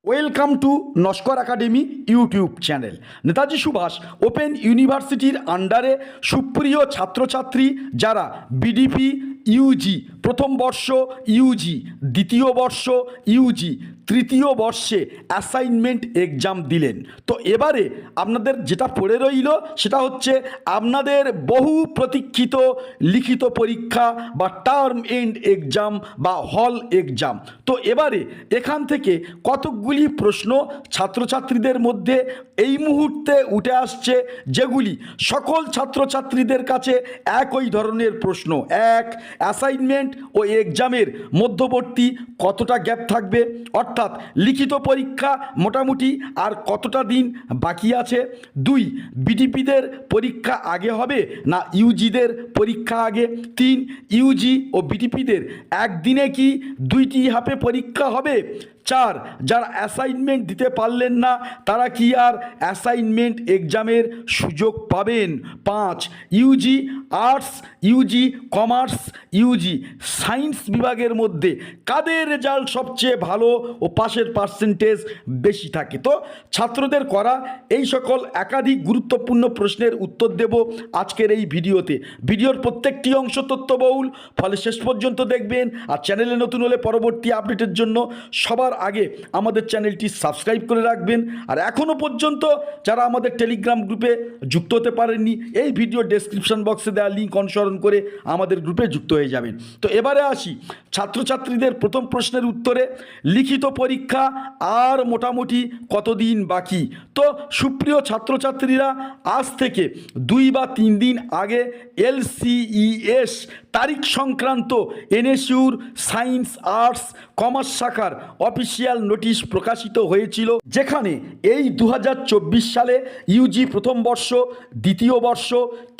Welcome to Naskar academy YouTube channel. Netaji Subhash open ইউনিভার্সিটির আন্ডারে সুপ্রিয় ছাত্রছাত্রী যারা বিডিপি ইউজি প্রথম বর্ষ, ইউজি দ্বিতীয় বর্ষ, ইউজি তৃতীয় বর্ষে অ্যাসাইনমেন্ট এক্সাম দিলেন, তো এবারে আপনাদের যেটা পড়ে রইল সেটা হচ্ছে আপনাদের বহু প্রতীক্ষিত লিখিত পরীক্ষা বা টার্ম এন্ড এক্সাম বা হল এক্সাম। তো এবারে এখান থেকে কতকগুলি প্রশ্ন ছাত্রছাত্রীদের মধ্যে এই মুহূর্তে উঠে আসছে, যেগুলি সকল ছাত্রছাত্রীদের কাছে একই ধরনের প্রশ্ন। এক, অ্যাসাইনমেন্ট ও এক্সামের মধ্যবর্তী কতটা গ্যাপ থাকবে, অর্থাৎ লিখিত পরীক্ষা মোটামুটি আর কতটা দিন বাকি আছে। দুই, বিডিপিদের পরীক্ষা আগে হবে না ইউজিদের পরীক্ষা আগে। তিন, ইউজি ও বিডিপিদের একদিনে কি দুইটি হাফে পরীক্ষা হবে। চার, যারা অ্যাসাইনমেন্ট দিতে পারলেন না তারা কি আর অ্যাসাইনমেন্ট এক্সামের সুযোগ পাবেন। পাঁচ, UG arts, UG commerce, UG science বিভাগের মধ্যে কাদের রেজাল্ট সবচেয়ে ভালো ও পাশের পার্সেন্টেজ বেশি থাকে। তো ছাত্রদের করা এই সকল একাধিক গুরুত্বপূর্ণ প্রশ্নের উত্তর দেব আজকের এই ভিডিওতে। ভিডিওর প্রত্যেকটি অংশ তথ্যবহুল, ফলে শেষ পর্যন্ত দেখবেন। আর চ্যানেলে নতুন হলে পরবর্তী আপডেটের জন্য সবার আগে আমাদের চ্যানেলটি সাবস্ক্রাইব করে রাখবেন। আর এখনও পর্যন্ত যারা আমাদের টেলিগ্রাম গ্রুপে যুক্ত হতে পারেননি, এই ভিডিও ডেসক্রিপশন বক্সে দেওয়া লিঙ্ক অনুসরণ করে আমাদের গ্রুপে যুক্ত হয়ে যাবেন। তো এবারে আসি ছাত্রছাত্রীদের প্রথম প্রশ্নের উত্তরে। লিখিত পরীক্ষা আর মোটামুটি কতদিন বাকি। তো সুপ্রিয় ছাত্রছাত্রীরা, আজ থেকে 2 বা 3 দিন আগে LCES তারিখ সংক্রান্ত এনএসইউর সায়েন্স আর্টস কমার্স শাখার অফিসিয়াল নোটিশ প্রকাশিত হয়েছিল, যেখানে এই 2024 সালে ইউজি প্রথম বর্ষ, দ্বিতীয় বর্ষ,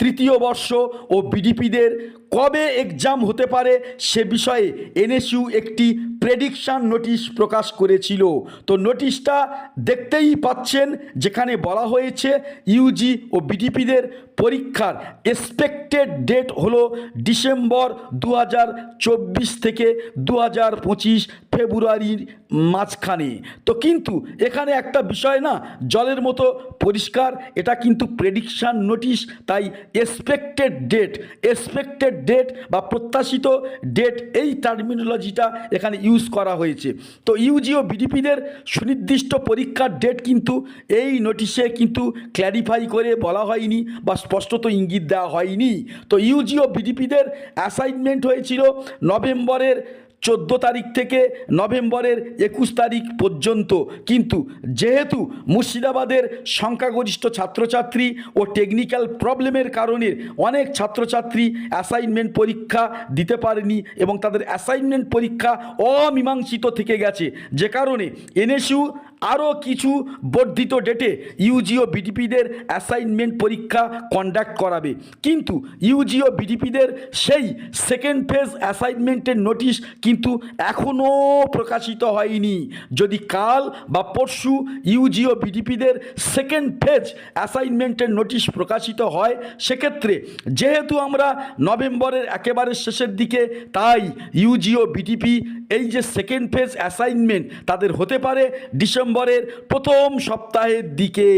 তৃতীয় বর্ষ ও বিডিপিদের কবে এক্সাম হতে পারে সে বিষয়ে এনএসইউ একটি প্রেডিকশন নোটিশ প্রকাশ করেছিল। তো নোটিশটা দেখতেই পাচ্ছেন, যেখানে বলা হয়েছে ইউজি ও বিডিপিদের পরীক্ষার এক্সপেক্টেড ডেট হলো ডিসেম্বর 2024 থেকে 2025 ফেব্রুয়ারির মাঝখানে। তো কিন্তু এখানে একটা বিষয় না, জলের মতো পরিষ্কার, এটা কিন্তু প্রেডিকশন নোটিশ, তাই এক্সপেক্টেড ডেট বা প্রত্যাশিত ডেট, এই টার্মিনোলজিটা এখানে ইউজ করা হয়েছে। তো ইউজি ও বিডিপিদের সুনির্দিষ্ট পরীক্ষার ডেট কিন্তু এই নোটিশে কিন্তু ক্ল্যারিফাই করে বলা হয়নি বা স্পষ্টত ইঙ্গিত দেওয়া হয়নি। তো ইউজি ও বিডিপিদের অ্যাসাইনমেন্ট হয়েছিল নভেম্বরের 14 তারিখ থেকে নভেম্বরের 21 তারিখ পর্যন্ত। কিন্তু যেহেতু মুর্শিদাবাদের সংখ্যাগরিষ্ঠ ছাত্রছাত্রী ও টেকনিক্যাল প্রবলেমের কারণে অনেক ছাত্রছাত্রী অ্যাসাইনমেন্ট পরীক্ষা দিতে পারেনি এবং তাদের অ্যাসাইনমেন্ট পরীক্ষা অমীমাংসিত থেকে গেছে, যে কারণে এনএসইউ আরও কিছু বর্ধিত ডেটে ইউজি ও বিডিপিদের অ্যাসাইনমেন্ট পরীক্ষা কন্ডাক্ট করাবে। কিন্তু ইউজি ও বিডিপিদের সেই সেকেন্ড ফেজ অ্যাসাইনমেন্টের নোটিশ কিন্তু এখনও প্রকাশিত হয়নি। যদি কাল বা পরশু ইউজি ও বিডিপিদের সেকেন্ড ফেজ অ্যাসাইনমেন্টের নোটিশ প্রকাশিত হয়, সেক্ষেত্রে যেহেতু আমরা নভেম্বরের একেবারে শেষের দিকে, তাই ইউজি ও বিডিপি এই যে সেকেন্ড ফেজ অ্যাসাইনমেন্ট তাদের হতে পারে ডিসেম্বরের প্রথম সপ্তাহের দিকে।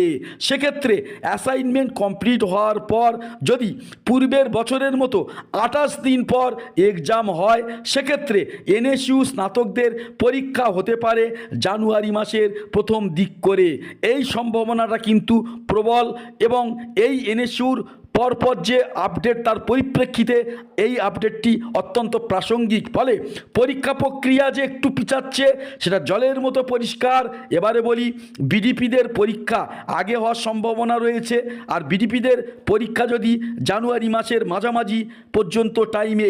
সেক্ষেত্রে অ্যাসাইনমেন্ট কমপ্লিট হওয়ার পর যদি পূর্বের বছরের মতো 28 দিন পর এক্সাম হয়, সেক্ষেত্রে এনএসইউ স্নাতকদের পরীক্ষা হতে পারে জানুয়ারি মাসের প্রথম দিক করে। এই সম্ভাবনাটা কিন্তু প্রবল এবং এই এনএসইউর পরপর যে আপডেট, তার পরিপ্রেক্ষিতে এই আপডেটটি অত্যন্ত প্রাসঙ্গিক। ফলে পরীক্ষা প্রক্রিয়া যে একটু পিছাচ্ছে সেটা জলের মতো পরিষ্কার। এবারে বলি, বিডিপিদের পরীক্ষা আগে হওয়ার সম্ভাবনা রয়েছে, আর বিডিপিদের পরীক্ষা যদি জানুয়ারি মাসের মাঝামাঝি পর্যন্ত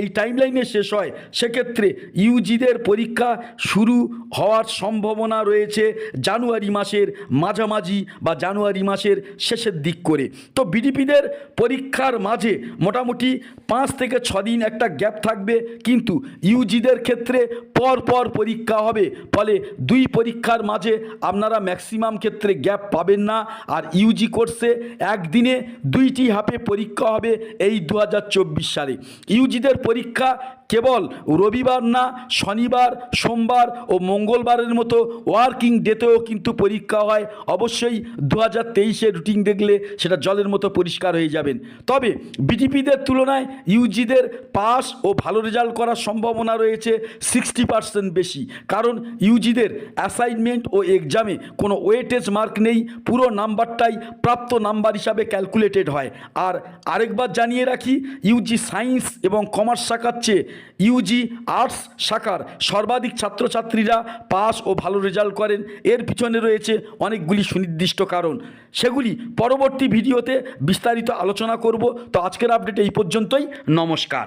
এই টাইমলাইনে শেষ হয়, সেক্ষেত্রে ইউজিদের পরীক্ষা শুরু হওয়ার সম্ভাবনা রয়েছে জানুয়ারি মাসের মাঝামাঝি বা জানুয়ারি মাসের শেষের দিক করে। তো বিডিপিদের পরীক্ষার মাঝে মোটামুটি 5 থেকে 6 দিন একটা গ্যাপ থাকবে, কিন্তু ইউজিদের ক্ষেত্রে পর পরীক্ষা হবে, ফলে 2 পরীক্ষার মাঝে আপনারা ম্যাক্সিমাম ক্ষেত্রে গ্যাপ পাবেন না। আর ইউজি কোর্সে একদিনে 2টি হাফে পরীক্ষা হবে এই 2024 সালে। ইউজিদের পরীক্ষা কেবল রবিবার না, শনিবার, সোমবার ও মঙ্গলবারের মতো ওয়ার্কিং ডেতেও কিন্তু পরীক্ষা হয়। অবশ্যই 2023-এর রুটিন দেখলে সেটা জলের মতো পরিষ্কার হয়ে যাবেন। তবে বিডিপিদের তুলনায় ইউজিদের পাস ও ভালো রেজাল্ট করার সম্ভাবনা রয়েছে 60% বেশি, কারণ ইউজিদের অ্যাসাইনমেন্ট ও এক্সামে কোনো ওয়েটেজ মার্ক নেই, পুরো নাম্বারটাই প্রাপ্ত নাম্বার হিসাবে ক্যালকুলেটেড হয়। আর আরেকবার জানিয়ে রাখি, ইউজি সায়েন্স এবং কমার্স শাখার চেয়ে ইউজি আর্টস শাখার সর্বাধিক ছাত্রছাত্রীরা পাস ও ভালো রেজাল্ট করেন। এর পিছনে রয়েছে অনেকগুলি সুনির্দিষ্ট কারণ, সেগুলি পরবর্তী ভিডিওতে বিস্তারিত আলোচনা করব। তো আজকের আপডেট এই পর্যন্তই। নমস্কার।